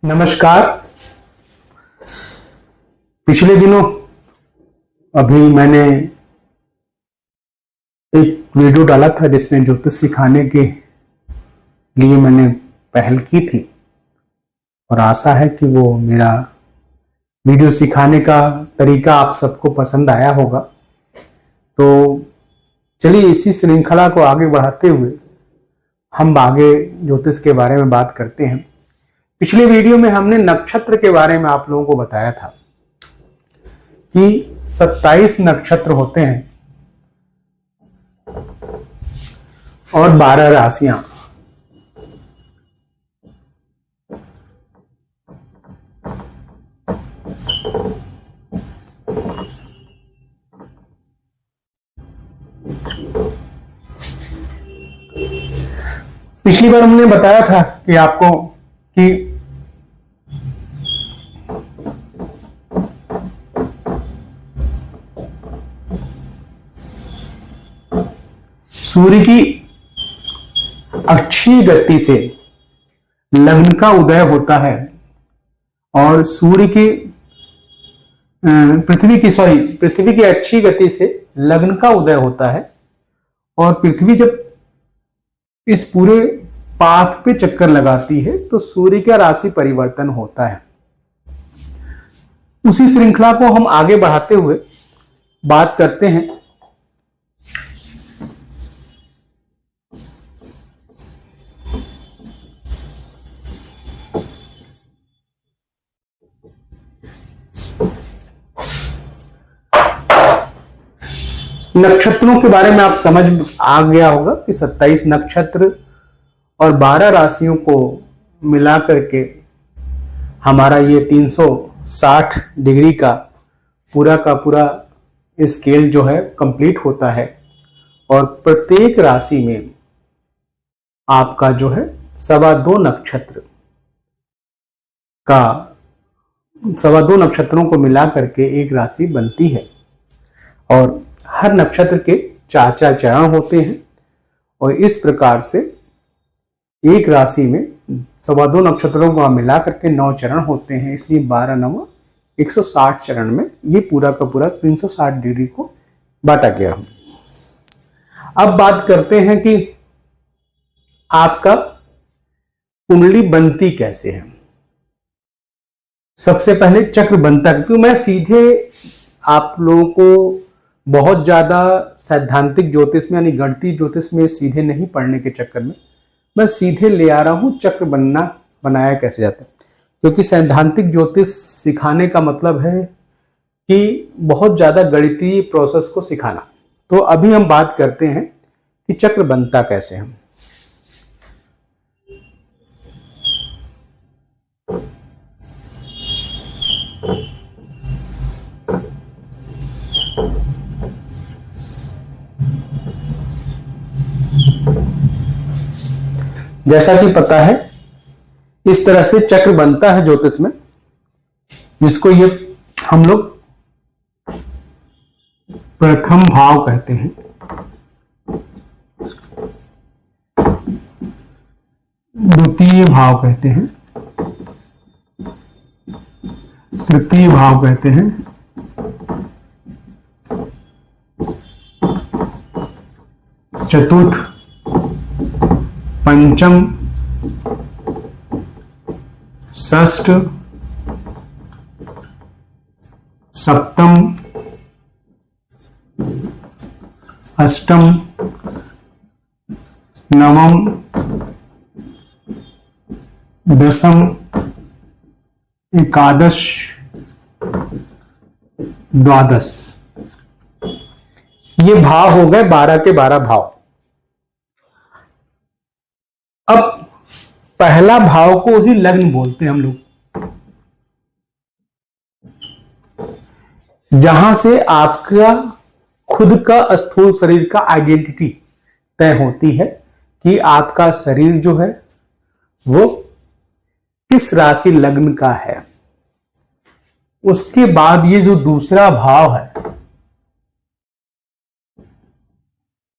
नमस्कार। पिछले दिनों अभी मैंने एक वीडियो डाला था जिसमें ज्योतिष सिखाने के लिए मैंने पहल की थी और आशा है कि वो मेरा वीडियो सिखाने का तरीका आप सबको पसंद आया होगा। तो चलिए इसी श्रृंखला को आगे बढ़ाते हुए हम आगे ज्योतिष के बारे में बात करते हैं। पिछले वीडियो में हमने नक्षत्र के बारे में आप लोगों को बताया था कि 27 नक्षत्र होते हैं और 12 राशियां। पिछली बार हमने बताया था कि आपको कि सूर्य की अक्षीय गति से लग्न का उदय होता है और सूर्य की पृथ्वी की अक्षीय गति से लग्न का उदय होता है और पृथ्वी जब इस पूरे पाथ पे चक्कर लगाती है तो सूर्य का राशि परिवर्तन होता है। उसी श्रृंखला को हम आगे बढ़ाते हुए बात करते हैं नक्षत्रों के बारे में। आप समझ आ गया होगा कि 27 नक्षत्र और 12 राशियों को मिला करके हमारा ये 360 डिग्री का पूरा स्केल जो है कंप्लीट होता है और प्रत्येक राशि में आपका जो है 2.25 नक्षत्र का 2.25 नक्षत्रों को मिला करके एक राशि बनती है और हर नक्षत्र के 4 चरण होते हैं और इस प्रकार से एक राशि में 2.25 नक्षत्रों को मिला करके 9 चरण होते हैं। इसलिए 12 9 160 चरण में ये पूरा का पूरा 360 डिग्री को बांटा गया है। अब बात करते हैं कि आपका कुंडली बनती कैसे है। सबसे पहले चक्र बनता है, क्योंकि मैं सीधे आप लोगों को बहुत ज्यादा सैद्धांतिक ज्योतिष में यानी गणितीय ज्योतिष में सीधे नहीं पढ़ने के चक्कर में मैं सीधे ले आ रहा हूं चक्र बनाया कैसे जाता है। क्योंकि सैद्धांतिक ज्योतिष सिखाने का मतलब है कि बहुत ज्यादा गणितीय प्रोसेस को सिखाना। तो अभी हम बात करते हैं कि चक्र बनता कैसे है। जैसा कि पता है इस तरह से चक्र बनता है ज्योतिष में, जिसको ये हम लोग प्रथम भाव कहते हैं, द्वितीय भाव कहते हैं, तृतीय भाव कहते हैं, चतुर्थ, पंचम, षष्ठ, सप्तम, अष्टम, नवम, दशम, एकादश, द्वादश। ये भाव हो गए 12 के 12 भाव। अब पहला भाव को ही लग्न बोलते हैं हम लोग, जहां से आपका खुद का स्थूल शरीर का आइडेंटिटी तय होती है कि आपका शरीर जो है वो किस राशि लग्न का है। उसके बाद ये जो दूसरा भाव है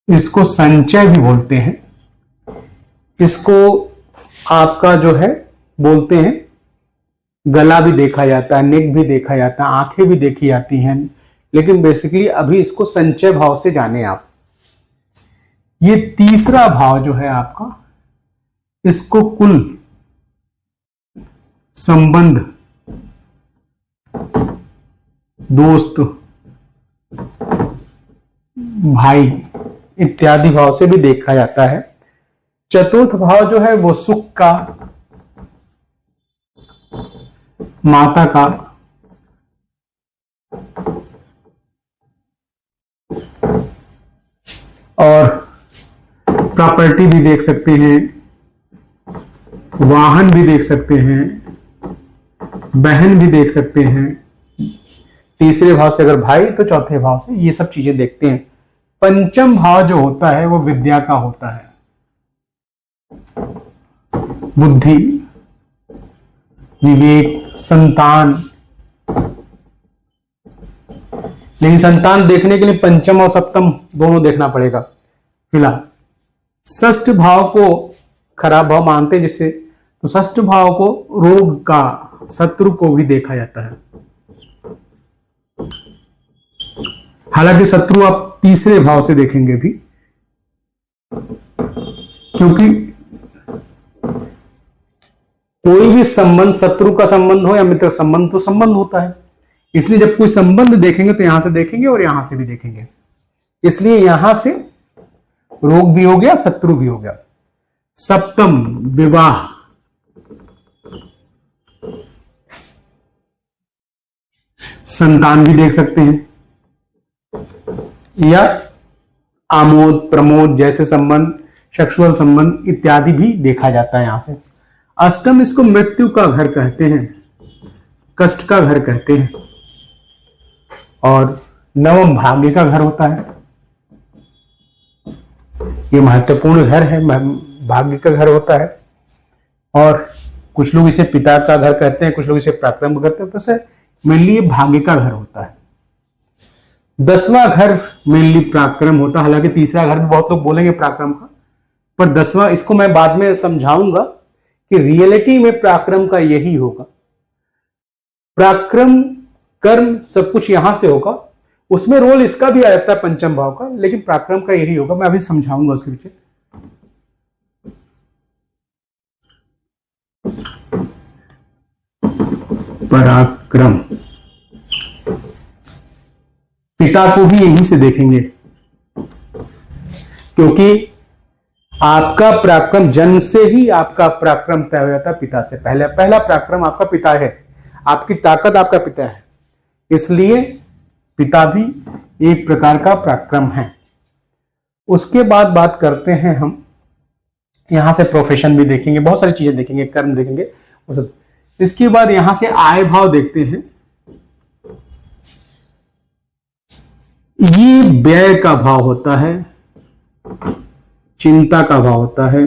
इसको संचय भी बोलते हैं। इसको आपका जो है बोलते हैं गला भी देखा जाता है, नेक भी देखा जाता है, आंखें भी देखी जाती हैं, लेकिन बेसिकली अभी इसको संचय भाव से जाने आप। ये तीसरा भाव जो है आपका, इसको कुल संबंध, दोस्त, भाई इत्यादि भाव से भी देखा जाता है। चतुर्थ भाव जो है वो सुख का, माता का, और प्रॉपर्टी भी देख सकते हैं, वाहन भी देख सकते हैं, बहन भी देख सकते हैं। तीसरे भाव से अगर भाई, तो चौथे भाव से ये सब चीजें देखते हैं। पंचम भाव जो होता है वो विद्या का होता है, बुद्धि, विवेक, संतान। लेकिन संतान देखने के लिए पंचम और सप्तम दोनों देखना पड़ेगा। फिलहाल षष्ठ भाव को खराब भाव मानते हैं जिससे, तो षष्ठ भाव को रोग का, शत्रु को भी देखा जाता है। हालांकि शत्रु आप तीसरे भाव से देखेंगे भी, क्योंकि कोई भी संबंध, शत्रु का संबंध हो या मित्र संबंध, तो संबंध होता है। इसलिए जब कोई संबंध देखेंगे तो यहां से देखेंगे और यहां से भी देखेंगे। इसलिए यहां से रोग भी हो गया, शत्रु भी हो गया। सप्तम विवाह, संतान भी देख सकते हैं, या आमोद प्रमोद जैसे संबंध, सेक्सुअल संबंध इत्यादि भी देखा जाता है यहां से। अष्टम, इसको मृत्यु का घर कहते हैं, कष्ट का घर कहते हैं। और नवम भाग्य का घर होता है। ये महत्वपूर्ण घर है, भाग्य का घर होता है। और कुछ लोग इसे पिता का घर कहते हैं, कुछ लोग इसे पराक्रम कहते हैं, वैसे मेनली ये भाग्य का घर होता है। 10वां घर मेनली पराक्रम होता है। हालांकि तीसरा घर भी बहुत लोग बोलेंगे पराक्रम का, पर 10वां, इसको मैं बाद में समझाऊंगा कि रियलिटी में पराक्रम का यही होगा। पराक्रम, कर्म सब कुछ यहां से होगा, उसमें रोल इसका भी आ जाता है पंचम भाव का, लेकिन पराक्रम का यही होगा। मैं अभी समझाऊंगा उसके पीछे। पराक्रम, पिता को भी यहीं से देखेंगे, क्योंकि आपका पराक्रम, जन्म से ही आपका पराक्रम तय हो जाता है पिता से पहले। पहला पराक्रम आपका पिता है, आपकी ताकत आपका पिता है, इसलिए पिता भी एक प्रकार का पराक्रम है। उसके बाद बात करते हैं हम, यहां से प्रोफेशन भी देखेंगे, बहुत सारी चीजें देखेंगे, कर्म देखेंगे वो सब। इसके बाद यहां से आय भाव देखते हैं। ये व्यय का भाव होता है, चिंता का भाव होता है,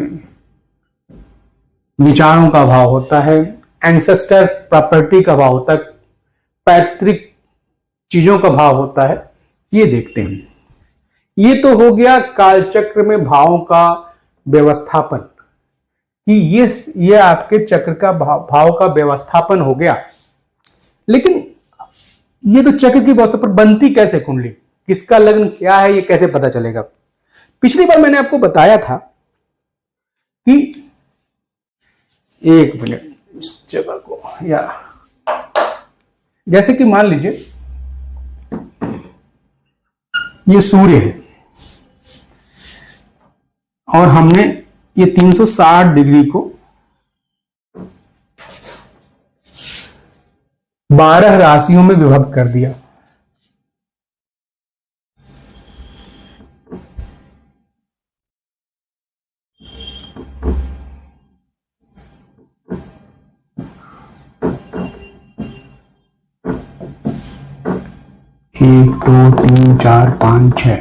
विचारों का भाव होता है, एंसेस्टर प्रॉपर्टी का भाव होता है, पैतृक चीजों का भाव होता है। ये देखते हैं। ये तो हो गया कालचक्र में भावों का व्यवस्थापन, कि ये आपके चक्र का भाव का व्यवस्थापन हो गया। लेकिन ये तो चक्र की व्यवस्था पर बनती कैसे कुंडली, किसका लग्न क्या है, ये कैसे पता चलेगा? पिछली बार मैंने आपको बताया था कि, एक मिनट इस जगह को, या जैसे कि मान लीजिए ये सूर्य है और हमने ये 360 डिग्री को 12 राशियों में विभक्त कर दिया। एक, दो, तीन, चार, पांच, 6,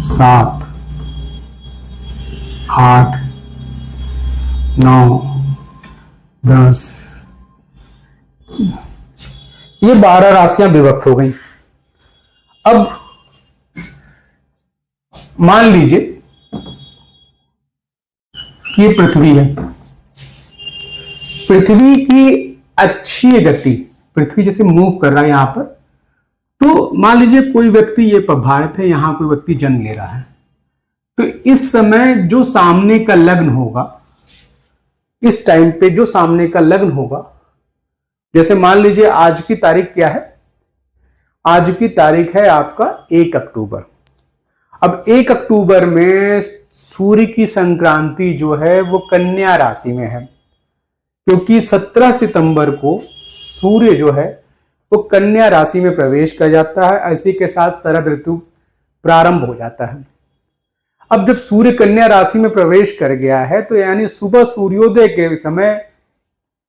7, 8, 9, 10, ये 12 राशियां विभक्त हो गई। अब मान लीजिए ये पृथ्वी है, पृथ्वी की अच्छी गति, पृथ्वी जैसे मूव कर रहा है यहां पर, तो मान लीजिए कोई व्यक्ति ये प्रभावित है, यहां कोई व्यक्ति जन्म ले रहा है, तो इस समय जो सामने का लग्न होगा, इस टाइम पे जो सामने का लग्न होगा, जैसे मान लीजिए आज की तारीख क्या है, आज की तारीख है आपका 1 अक्टूबर। अब 1 अक्टूबर में सूर्य की संक्रांति जो है वो कन्या राशि में है, क्योंकि 17 सितंबर को सूर्य जो है वो कन्या राशि में प्रवेश कर जाता है, इसी के साथ शरद ऋतु प्रारंभ हो जाता है। अब जब सूर्य कन्या राशि में प्रवेश कर गया है, तो यानी सुबह सूर्योदय के समय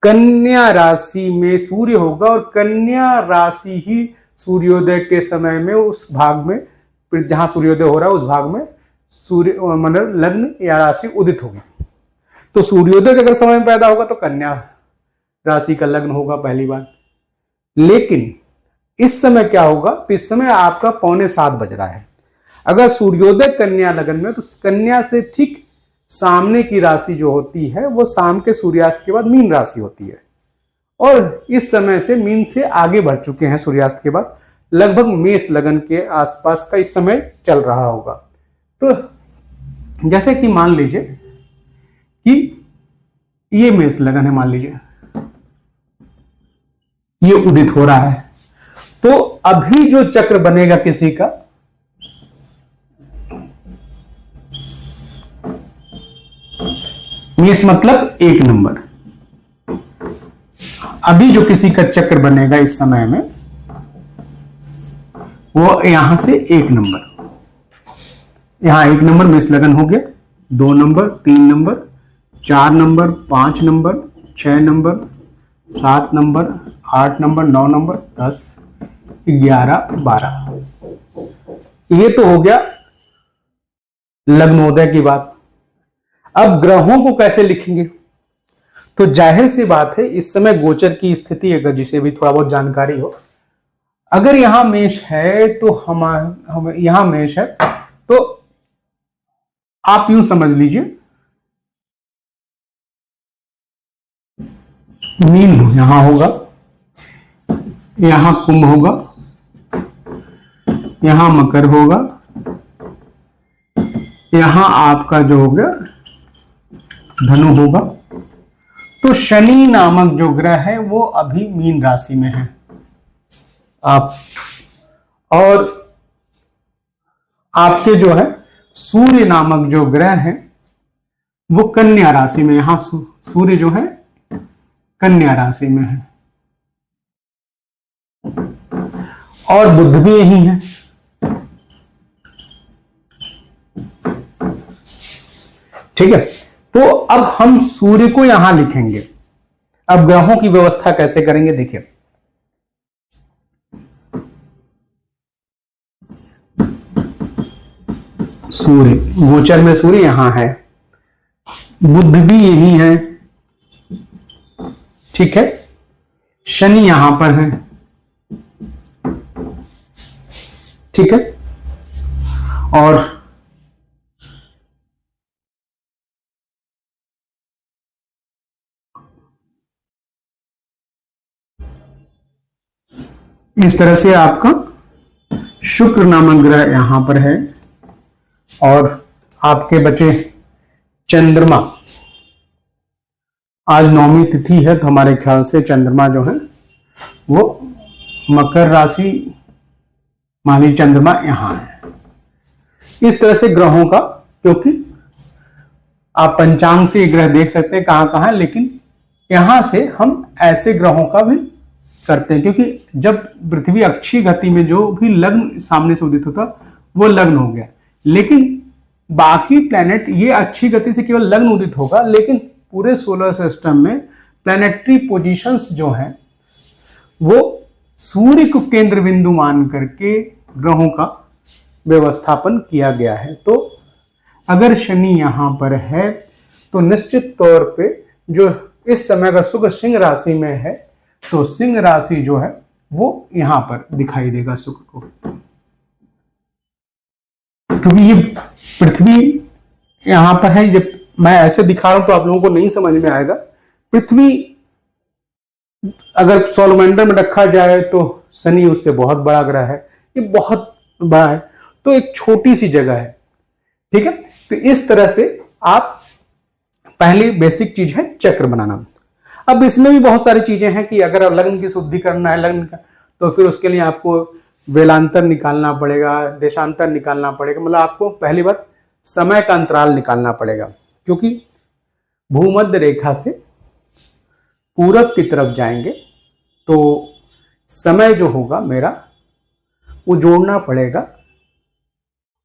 कन्या राशि में सूर्य होगा, और कन्या राशि ही सूर्योदय के समय में उस भाग में, जहां सूर्योदय हो रहा है उस भाग में सूर्य मतलब लग्न या राशि उदित होगी। तो सूर्योदय के अगर समय में पैदा होगा तो कन्या राशि का लग्न होगा, पहली बात। लेकिन इस समय क्या होगा, तो इस समय आपका 6:45 बज रहा है। अगर सूर्योदय कन्या लग्न में, तो कन्या से ठीक सामने की राशि जो होती है वो शाम के सूर्यास्त के बाद मीन राशि होती है, और इस समय से मीन से आगे बढ़ चुके हैं सूर्यास्त के बाद, लगभग मेष लगन के आसपास का इस समय चल रहा होगा। तो जैसे कि मान लीजिए कि ये मेष लगन है, मान लीजिए ये उदित हो रहा है, तो अभी जो चक्र बनेगा किसी का, मेष मतलब 1 नंबर, अभी जो किसी का चक्र बनेगा इस समय में वो यहां से 1 नंबर, यहां 1 नंबर मेष लगन हो गया, 2 number, 3 number, 4 number, 5 number, 6 number, 7 number, 8 number, 9 number, 10, 11, 12। ये तो हो गया लग्नोदय की बात। अब ग्रहों को कैसे लिखेंगे, तो जाहिर सी बात है इस समय गोचर की स्थिति, अगर जिसे भी थोड़ा बहुत जानकारी हो, अगर यहां मेष है तो हम यहां मेष है, तो आप यूं समझ लीजिए मीन यहां होगा, यहां कुंभ होगा, यहां मकर होगा, यहां आपका जो हो गया धनु होगा। तो शनि नामक जो ग्रह है वो अभी मीन राशि में है आप, और आपके जो है सूर्य नामक जो ग्रह है वो कन्या राशि में, यहां सूर्य जो है कन्या राशि में है, और बुध भी यही है। ठीक है, तो अब हम सूर्य को यहां लिखेंगे। अब ग्रहों की व्यवस्था कैसे करेंगे, देखिए सूर्य गोचर में सूर्य यहां है, बुध भी यही है, ठीक है, शनि यहां पर है, ठीक है, और इस तरह से आपका शुक्र नामक ग्रह यहां पर है, और आपके बचे चंद्रमा, आज 9वीं तिथि है, तो हमारे ख्याल से चंद्रमा जो है वो मकर राशि, मानी चंद्रमा यहां है। इस तरह से ग्रहों का, क्योंकि आप पंचांग से ग्रह देख सकते हैं कहां कहां है, लेकिन यहां से हम ऐसे ग्रहों का भी करते हैं, क्योंकि जब पृथ्वी अक्षीय गति में जो भी लग्न सामने से उदित होता वो लग्न हो गया, लेकिन बाकी प्लैनेट ये अच्छी गति से केवल लग्न उदित होगा, लेकिन पूरे सोलर सिस्टम में प्लैनेटरी पोजीशंस जो हैं वो सूर्य को केंद्र बिंदु मान करके ग्रहों का व्यवस्थापन किया गया है। तो अगर शनि यहां पर है तो निश्चित तौर पे जो इस समय का शुक्र सिंह राशि में है, तो सिंह राशि जो है वो यहां पर दिखाई देगा शुक्र को, क्योंकि ये पृथ्वी यहां पर है। जब मैं ऐसे दिखा रहा हूं तो आप लोगों को नहीं समझ में आएगा। पृथ्वी अगर सौरमंडल में रखा जाए तो शनि उससे बहुत बड़ा ग्रह है, ये बहुत बड़ा है, तो एक छोटी सी जगह है। ठीक है, तो इस तरह से आप पहली बेसिक चीज है चक्र बनाना। अब इसमें भी बहुत सारी चीजें हैं कि अगर लग्न की शुद्धि करना है लग्न का, तो फिर उसके लिए आपको वेलांतर निकालना पड़ेगा, देशांतर निकालना पड़ेगा, मतलब आपको पहली बात समय का अंतराल निकालना पड़ेगा, क्योंकि भूमध्य रेखा से पूरब की तरफ जाएंगे तो समय जो होगा मेरा वो जोड़ना पड़ेगा,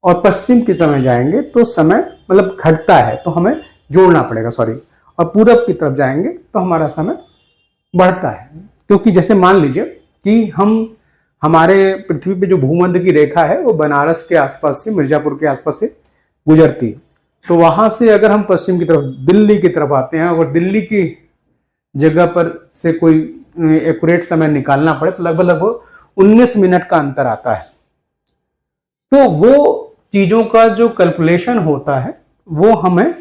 और पश्चिम की तरफ जाएंगे तो समय मतलब घटता है तो हमें जोड़ना पड़ेगा, सॉरी, और पूरब की तरफ जाएंगे तो हमारा समय बढ़ता है। क्योंकि जैसे मान लीजिए कि हमारे पृथ्वी पे जो भूमध्य की रेखा है वो बनारस के आसपास से, मिर्जापुर के आसपास से गुजरती है, तो वहां से अगर हम पश्चिम की तरफ दिल्ली की तरफ आते हैं और दिल्ली की जगह पर से कोई एक्यूरेट समय निकालना पड़े तो लगभग 19 मिनट का अंतर आता है। तो वो चीजों का जो कैलकुलेशन होता है वो हमें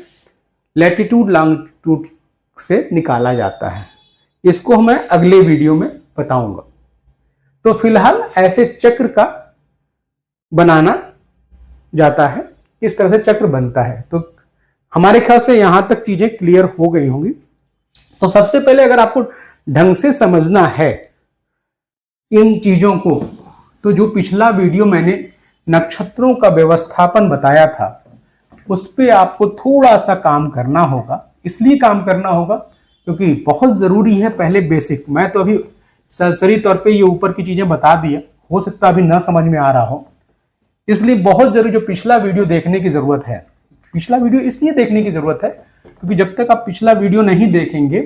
लैटिट्यूड लॉन्गिट्यूड से निकाला जाता है। इसको मैं अगले वीडियो में बताऊंगा। तो फिलहाल ऐसे चक्र का बनाना जाता है, इस तरह से चक्र बनता है। तो हमारे ख्याल से यहां तक चीजें क्लियर हो गई होंगी। तो सबसे पहले अगर आपको ढंग से समझना है इन चीजों को, तो जो पिछला वीडियो मैंने नक्षत्रों का व्यवस्थापन बताया था उस पे आपको थोड़ा सा काम करना होगा। इसलिए काम करना होगा क्योंकि बहुत जरूरी है पहले बेसिक। मैं तो अभी सरसरी तौर पे ये ऊपर की चीजें बता दिया, हो सकता अभी ना समझ में आ रहा हो, इसलिए बहुत जरूरी जो पिछला वीडियो देखने की जरूरत है। पिछला वीडियो इसलिए देखने की जरूरत है क्योंकि जब तक आप पिछला वीडियो नहीं देखेंगे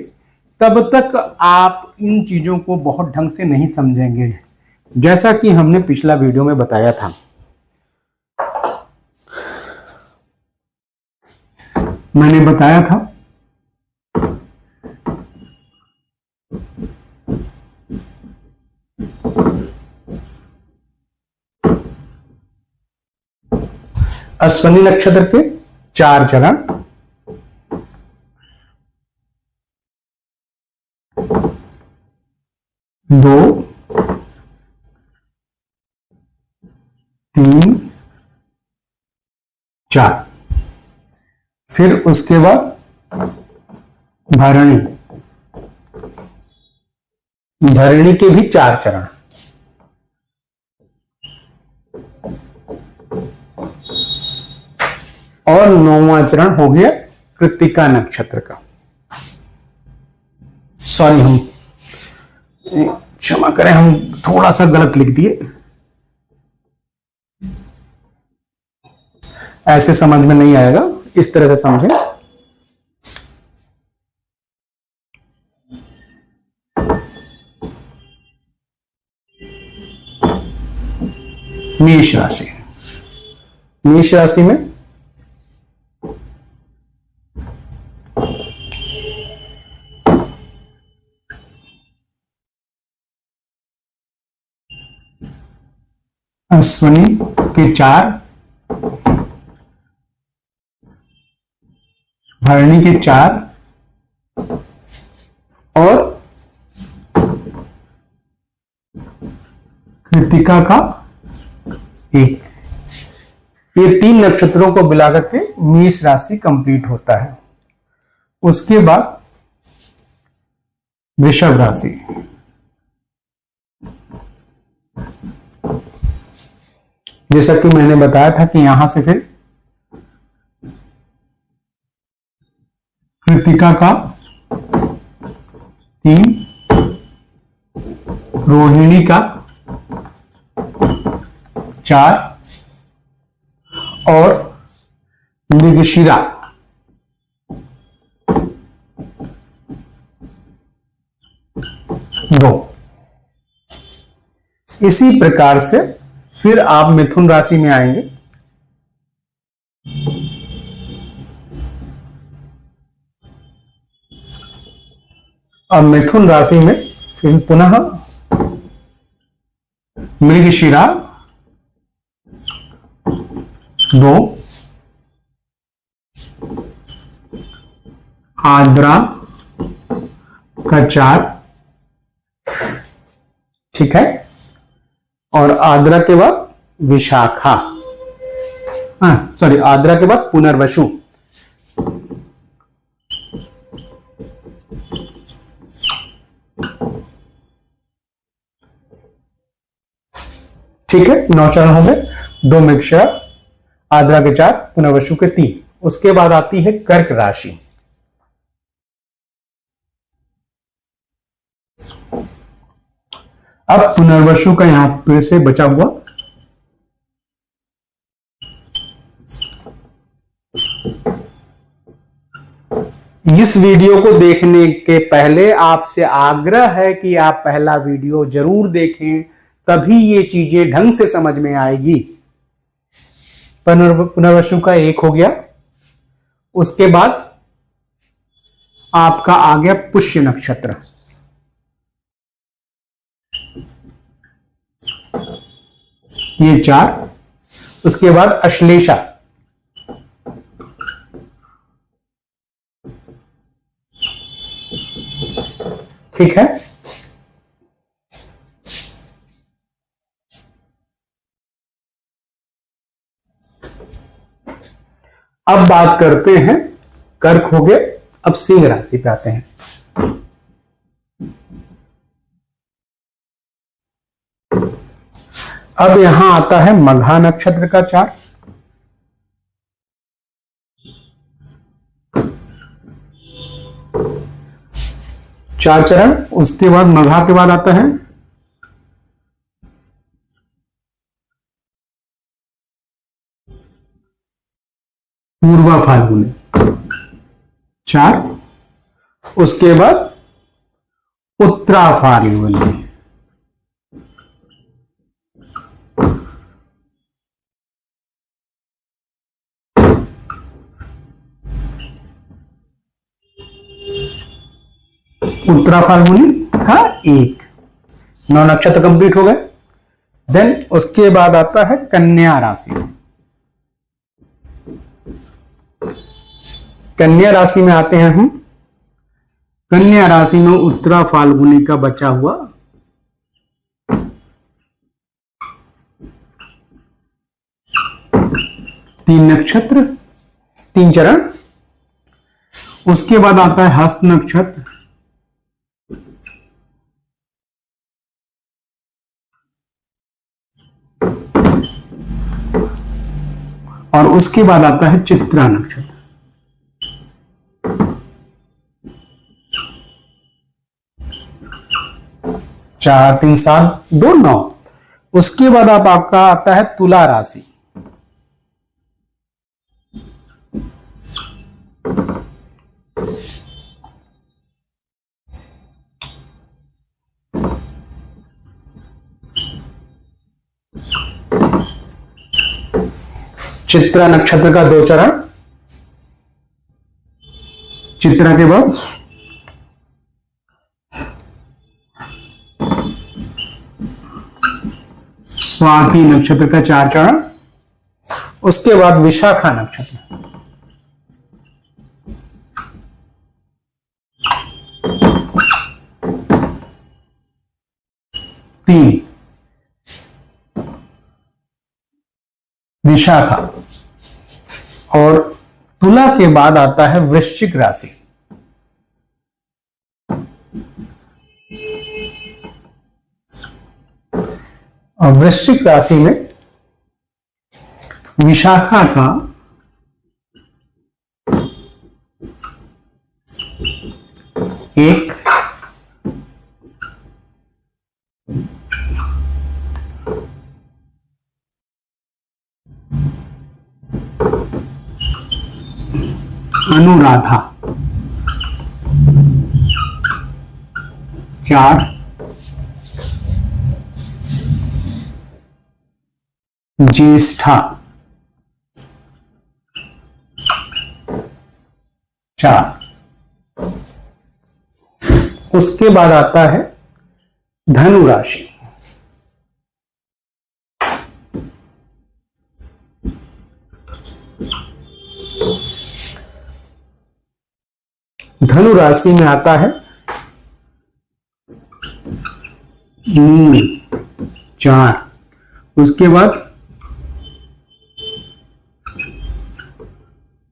तब तक आप इन चीजों को बहुत ढंग से नहीं समझेंगे, जैसा कि हमने पिछला वीडियो में बताया था। मैंने बताया था अश्विनी नक्षत्र के 4 चरण, दो, 3, 4, फिर उसके बाद भरणी, भरणी के भी 4 चरण, और 9वां चरण हो गया कृत्तिका नक्षत्र का। सॉरी, हम क्षमा करें, हम थोड़ा सा गलत लिख दिए, ऐसे समझ में नहीं आएगा, इस तरह से समझें। मेष राशि, मेष राशि में अश्विनी के 4, भरणी के 4 और कृत्तिका का 1, ये 3 नक्षत्रों को मिलाकर के मेष राशि कंप्लीट होता है। उसके बाद वृषभ राशि, जैसा कि मैंने बताया था कि यहां से फिर कृत्तिका का 3, रोहिणी का 4 और मृगशिरा 2। इसी प्रकार से फिर आप मिथुन राशि में आएंगे। और मिथुन राशि में फिर पुनः मृगशिरा 2, आद्रा का 4 ठीक है। और आद्रा के बाद विशाखा, सॉरी, आद्रा के बाद पुनर्वसु। ठीक है, 9 चरण हो गए, 2 मृगशिरा, आद्रा के 4, पुनर्वसु के 3। उसके बाद आती है कर्क राशि। अब पुनर्वसु का यहां फिर से बचा हुआ इस वीडियो को देखने के पहले आपसे आग्रह है कि आप पहला वीडियो जरूर देखें, तभी ये चीजें ढंग से समझ में आएगी। पुनर्वसु का 1 हो गया। उसके बाद आपका आ गया पुष्य नक्षत्र। ये 4। उसके बाद अश्लेषा, ठीक है। अब बात करते हैं, कर्क हो गए, अब सिंह राशि पे आते हैं। अब यहां आता है मघा नक्षत्र का 4। चार चरण। उसके बाद मघा के बाद आता है पूर्वा फाल्गुनी, 4। उसके बाद उत्तरा फाल्गुनी, उत्तरा फाल्गुनी का 1। 9 नक्षत्र कंप्लीट हो गए। देन उसके बाद आता है कन्या राशि। कन्या राशि में आते हैं हम। कन्या राशि में उत्तरा फाल्गुनी का बचा हुआ 3 नक्षत्र, 3 चरण। उसके बाद आता है हस्त नक्षत्र, और उसके बाद आता है चित्रा नक्षत्र। चार, 3, 7, 2, 9। उसके बाद आपका आता है तुला राशि। चित्रा नक्षत्र का 2 चरण। चित्रा के बाद स्वाति नक्षत्र का 4 चरण। उसके बाद विशाखा नक्षत्र, तीन। विशाखा। और तुला के बाद आता है वृश्चिक राशि। और वृश्चिक राशि में विशाखा का 1, अनुराधा 4, ज्येष्ठा 4। उसके बाद आता है धनु राशि। धनु राशि में आता है मूल 4, उसके बाद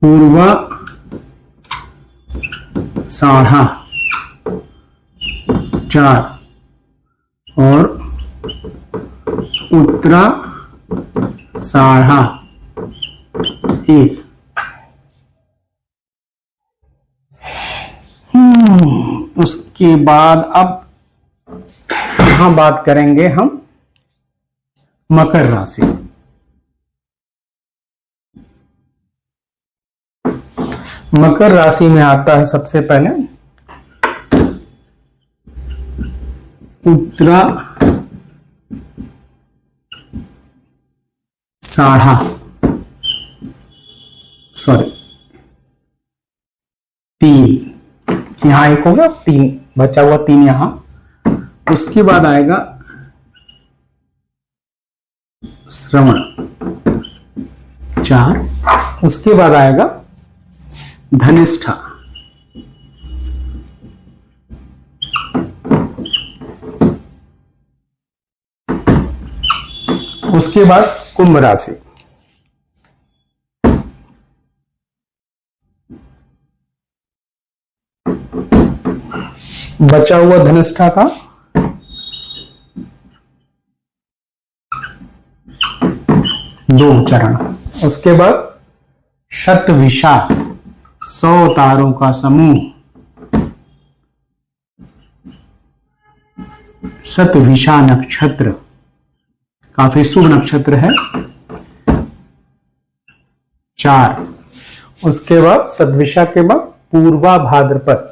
पूर्वा साढ़ा 4 और उत्तरा साढ़ा 1। उसके बाद अब यहां बात करेंगे हम मकर राशि। मकर राशि में आता है सबसे पहले उत्तरा साढ़ा, सॉरी 3, यहां 1 होगा, 3 बचा हुआ, 3 यहां। उसके बाद आएगा श्रवण 4, उसके बाद आएगा धनिष्ठा, उसके बाद कुंभ राशि, बचा हुआ धनिष्ठा का 2 चरण। उसके बाद शतभिषा 100 तारों का समूह, शतभिषा नक्षत्र काफी शुभ नक्षत्र है 4। उसके बाद शतभिषा के बाद पूर्वा भाद्रपद,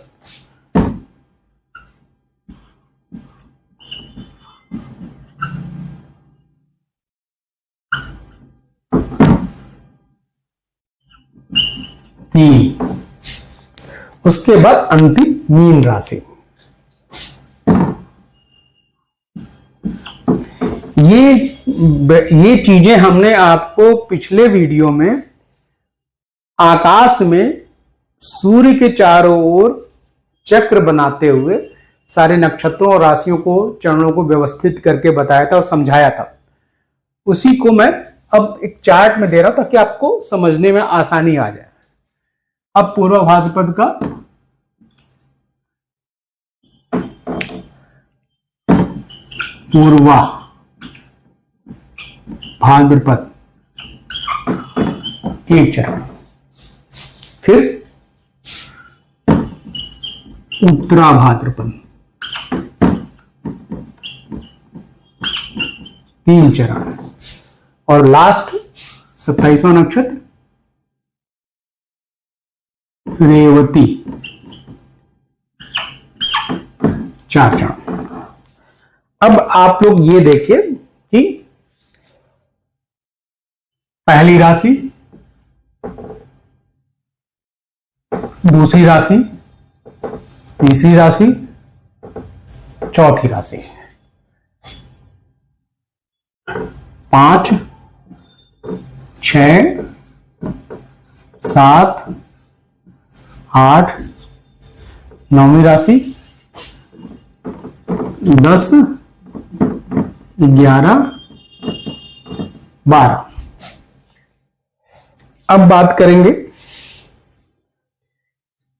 उसके बाद अंतिम मीन राशि। ये चीजें हमने आपको पिछले वीडियो में आकाश में सूर्य के चारों ओर चक्र बनाते हुए सारे नक्षत्रों और राशियों को, चरणों को व्यवस्थित करके बताया था और समझाया था। उसी को मैं अब एक चार्ट में दे रहा हूं ताकि आपको समझने में आसानी आ जाए। अब पूर्व भाद्रपद का पूर्वा भाद्रपद 1 चरण, फिर उत्तरा भाद्रपद 3 चरण और लास्ट 27वां नक्षत्र रेवती 4 चरण। अब आप लोग ये देखिए कि पहली राशि, दूसरी राशि, तीसरी राशि, चौथी राशि, 5, 6, 7, 8, 9वीं राशि, 10, 11, 12। अब बात करेंगे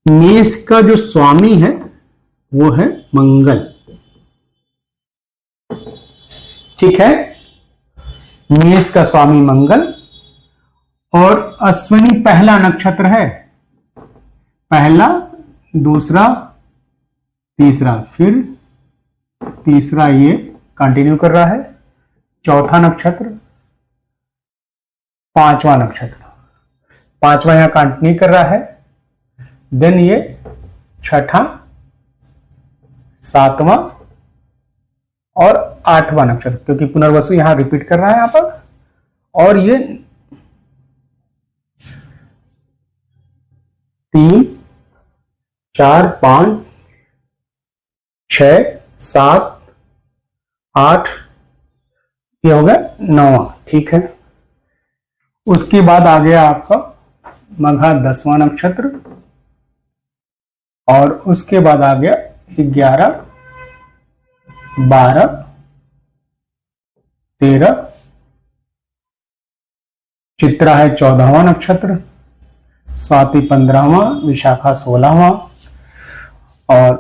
मेष का जो स्वामी है वो है मंगल, ठीक है। मेष का स्वामी मंगल और अश्विनी पहला नक्षत्र है, पहला, दूसरा, तीसरा, फिर तीसरा ये कंटिन्यू कर रहा है, चौथा नक्षत्र, 5वां नक्षत्र, 5वां यहां कंटिन्यू कर रहा है, देन ये 6ठा, 7वां और 8वां नक्षत्र, क्योंकि पुनर्वसु यहां रिपीट कर रहा है यहां पर, और ये 3, 4, 5, 6, 7, 8, ये हो गया 9वां, ठीक है। उसके बाद आ गया आपका मघा 10वां नक्षत्र और उसके बाद आ गया 11, 12 13, चित्रा है 14वां नक्षत्र, स्वाति 15वां, विशाखा 16वां और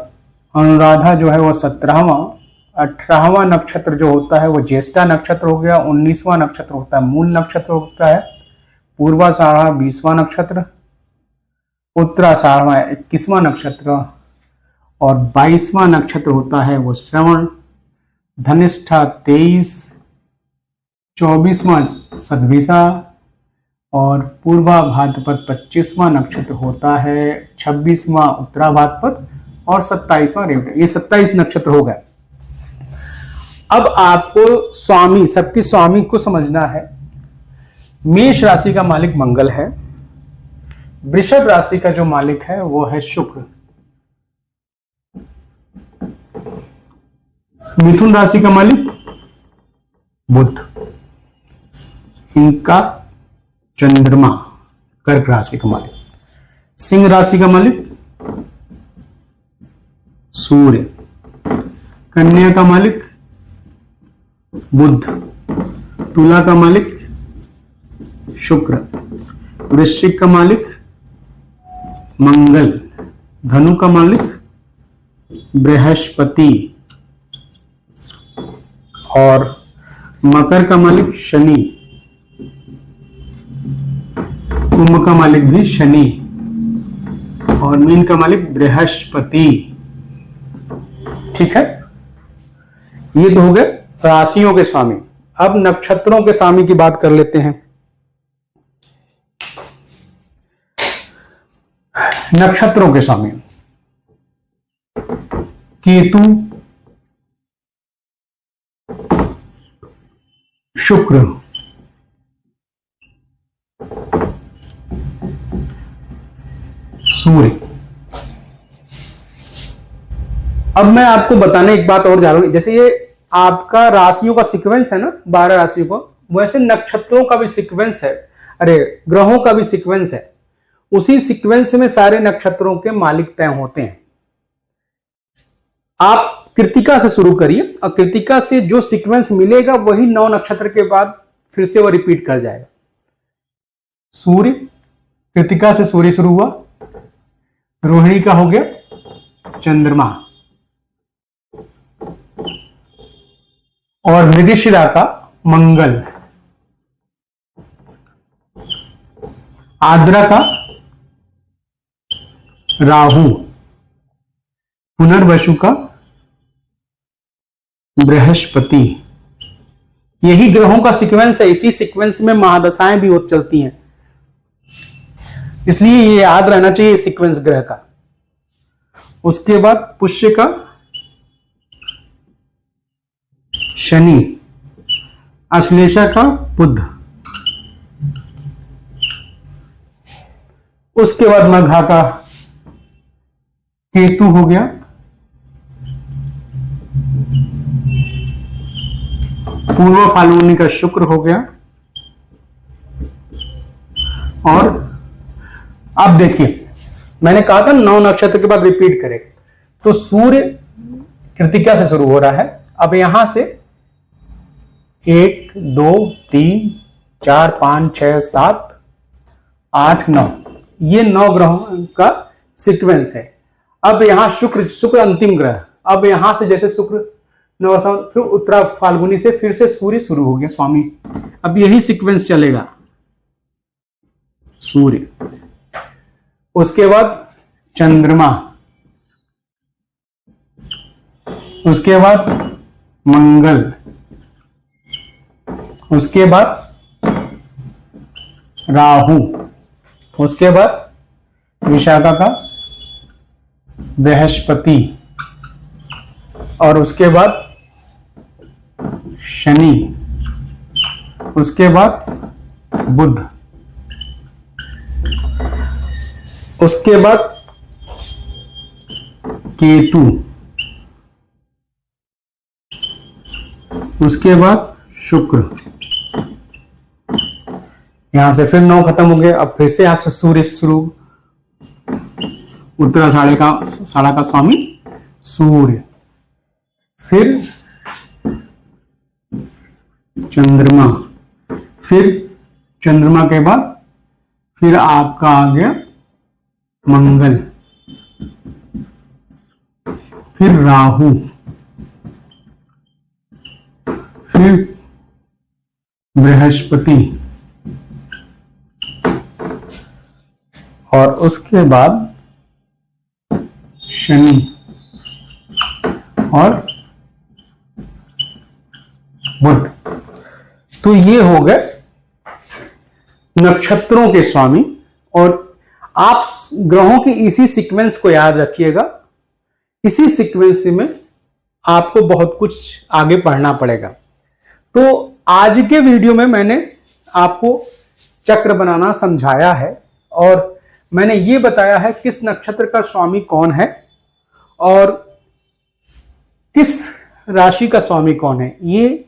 अनुराधा जो है वो 17वां। 18वां नक्षत्र जो होता है वो ज्येष्ठा नक्षत्र हो गया। 19वां नक्षत्र होता है मूल नक्षत्र होता है। पूर्वाषाढ़ा 20वां नक्षत्र, उत्तराषाढ़ा 21वां नक्षत्र और 22वां नक्षत्र होता है वो श्रवण। धनिष्ठा 23, 24वां सदभिषा और पूर्वा भाद्रपद 25वां नक्षत्र होता है। 26वां उत्तरा भाद्रपद और 27वां रेवती। ये 27 नक्षत्र हो गए। अब आपको स्वामी, सबकी स्वामी को समझना है। मेष राशि का मालिक मंगल है। वृषभ राशि का जो मालिक है वो है शुक्र। मिथुन राशि का मालिक बुध, इनका चंद्रमा। कर्क राशि का मालिक सिंह राशि का मालिक सूर्य। कन्या का मालिक बुध। तुला का मालिक शुक्र। वृश्चिक का मालिक मंगल। धनु का मालिक बृहस्पति और मकर का मालिक शनि। कुंभ का मालिक भी शनि और मीन का मालिक बृहस्पति। ठीक है, ये तो हो गए राशियों के स्वामी। अब नक्षत्रों के स्वामी की बात कर लेते हैं। नक्षत्रों के स्वामी केतु, शुक्र, सूर्य। अब मैं आपको बताने एक बात और जा रहा हूं। जैसे ये आपका राशियों का सीक्वेंस है ना, 12 राशियों का, वैसे नक्षत्रों का भी सीक्वेंस है। अरे, ग्रहों का भी सीक्वेंस है। उसी सीक्वेंस में सारे नक्षत्रों के मालिक तय होते हैं। आप कृतिका से शुरू करिए और कृतिका से जो सीक्वेंस मिलेगा वही 9 नक्षत्र के बाद फिर से वो रिपीट कर जाएगा। सूर्य, कृतिका से सूर्य शुरू हुआ। रोहिणी का हो गया चंद्रमा और मृगशिरा का मंगल। आद्रा का राहु। पुनर्वसु का बृहस्पति। यही ग्रहों का सीक्वेंस है। इसी सीक्वेंस में महादशाएं भी होती चलती हैं, इसलिए ये याद रहना चाहिए सीक्वेंस ग्रह का। उसके बाद पुष्य का शनि। अश्लेषा का बुध। उसके बाद मघा का केतु हो गया। पूर्व फाल्गुनी का शुक्र हो गया। और अब देखिए, मैंने कहा था 9 नक्षत्र के बाद रिपीट करें, तो सूर्य कृतिका से शुरू हो रहा है। अब यहां से 1 2 3 4 5 6 7 8 9, ये 9 ग्रहों का सीक्वेंस है। अब यहां शुक्र अंतिम ग्रह। अब यहां से जैसे शुक्र नवसा, फिर उत्तरा फाल्गुनी से फिर से सूर्य शुरू हो गया स्वामी। अब यही सीक्वेंस चलेगा। सूर्य, उसके बाद चंद्रमा, उसके बाद मंगल, उसके बाद राहु, उसके बाद विशाखा का बृहस्पति और उसके बाद शनि, उसके बाद बुध, उसके बाद केतु, उसके बाद शुक्र। यहां से फिर 9 खत्म हो गए। अब फिर से यहां से सूर्य से शुरू। उत्तराषाढ़ा का स्वामी सूर्य, फिर चंद्रमा, फिर चंद्रमा के बाद फिर आपका आ गया मंगल, फिर राहु, फिर बृहस्पति, और उसके बाद शनि और बुध। तो ये हो गए नक्षत्रों के स्वामी। और आप ग्रहों की इसी सीक्वेंस को याद रखिएगा, इसी सीक्वेंस में आपको बहुत कुछ आगे पढ़ना पड़ेगा। तो आज के वीडियो में मैंने आपको चक्र बनाना समझाया है और मैंने ये बताया है किस नक्षत्र का स्वामी कौन है और किस राशि का स्वामी कौन है। ये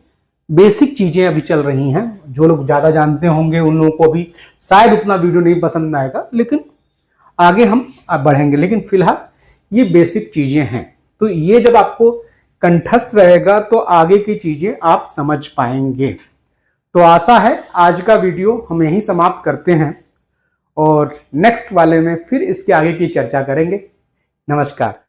बेसिक चीजें अभी चल रही हैं। जो लोग ज्यादा जानते होंगे उन लोगों को भी शायद उतना वीडियो नहीं पसंद आएगा, लेकिन आगे हम बढ़ेंगे। लेकिन फिलहाल ये बेसिक चीजें हैं। तो ये जब आपको कंठस्थ रहेगा तो आगे की चीजें आप समझ पाएंगे। तो आशा है आज का वीडियो हम यहीं समाप्त करते हैं और नेक्स्ट वाले में फिर इसके आगे की चर्चा करेंगे। नमस्कार।